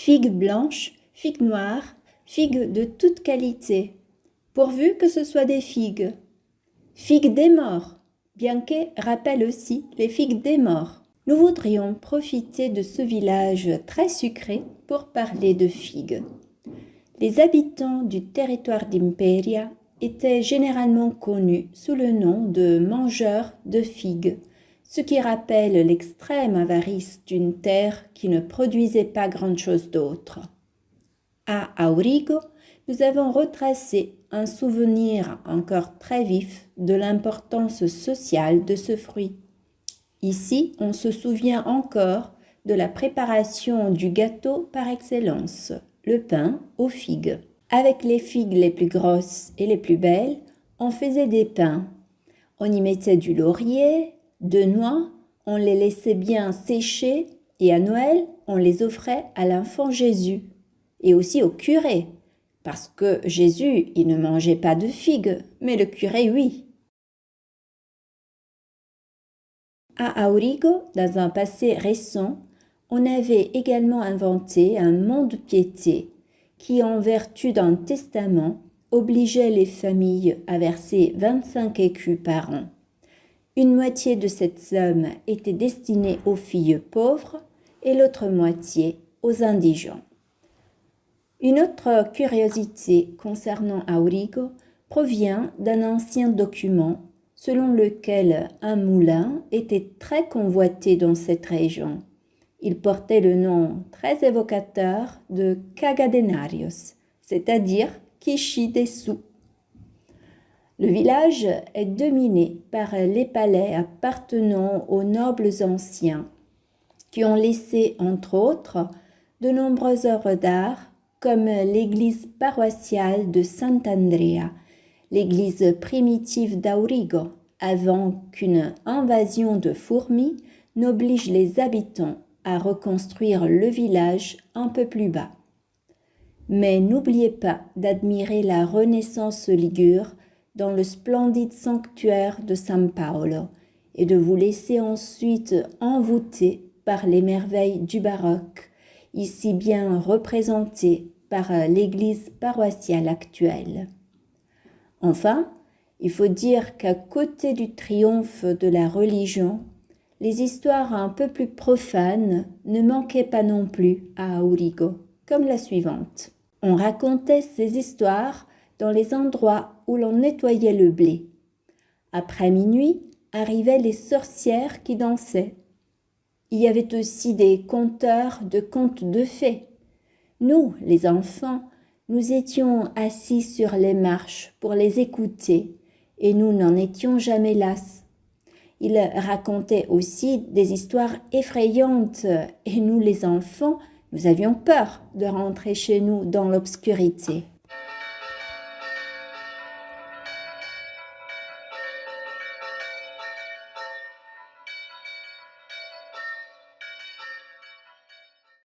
figues blanches, figues noires, figues de toute qualité, pourvu que ce soit des figues. Figues des morts, Bianche rappelle aussi les figues des morts. Nous voudrions profiter de ce village très sucré pour parler de figues. Les habitants du territoire d'Imperia étaient généralement connus sous le nom de mangeurs de figues, ce qui rappelle l'extrême avarice d'une terre qui ne produisait pas grand-chose d'autre. À Aurigo, nous avons retracé un souvenir encore très vif de l'importance sociale de ce fruit. Ici, on se souvient encore de la préparation du gâteau par excellence, le pain aux figues. Avec les figues les plus grosses et les plus belles, on faisait des pains. On y mettait du laurier, de noix, on les laissait bien sécher et à Noël, on les offrait à l'enfant Jésus et aussi au curé, parce que Jésus, il ne mangeait pas de figues, mais le curé, oui. À Aurigo, dans un passé récent, on avait également inventé un mont-de-piété qui, en vertu d'un testament, obligeait les familles à verser 25 écus par an. Une moitié de cette somme était destinée aux filles pauvres et l'autre moitié aux indigents. Une autre curiosité concernant Aurigo provient d'un ancien document selon lequel un moulin était très convoité dans cette région. Il portait le nom très évocateur de Cagadenarios, c'est-à-dire qui chie des sous. Le village est dominé par les palais appartenant aux nobles anciens, qui ont laissé, entre autres, de nombreuses œuvres d'art, comme l'église paroissiale de Sant'Andrea, l'église primitive d'Aurigo, avant qu'une invasion de fourmis n'oblige les habitants à reconstruire le village un peu plus bas. Mais n'oubliez pas d'admirer la Renaissance ligure dans le splendide sanctuaire de San Paolo et de vous laisser ensuite envoûter par les merveilles du baroque, ici bien représentées par l'église paroissiale actuelle. Enfin, il faut dire qu'à côté du triomphe de la religion, les histoires un peu plus profanes ne manquaient pas non plus à Aurigo, comme la suivante. On racontait ces histoires dans les endroits où l'on nettoyait le blé. Après minuit, arrivaient les sorcières qui dansaient. Il y avait aussi des conteurs de contes de fées. Nous, les enfants, nous étions assis sur les marches pour les écouter et nous n'en étions jamais las. Ils racontaient aussi des histoires effrayantes et nous, les enfants, nous avions peur de rentrer chez nous dans l'obscurité.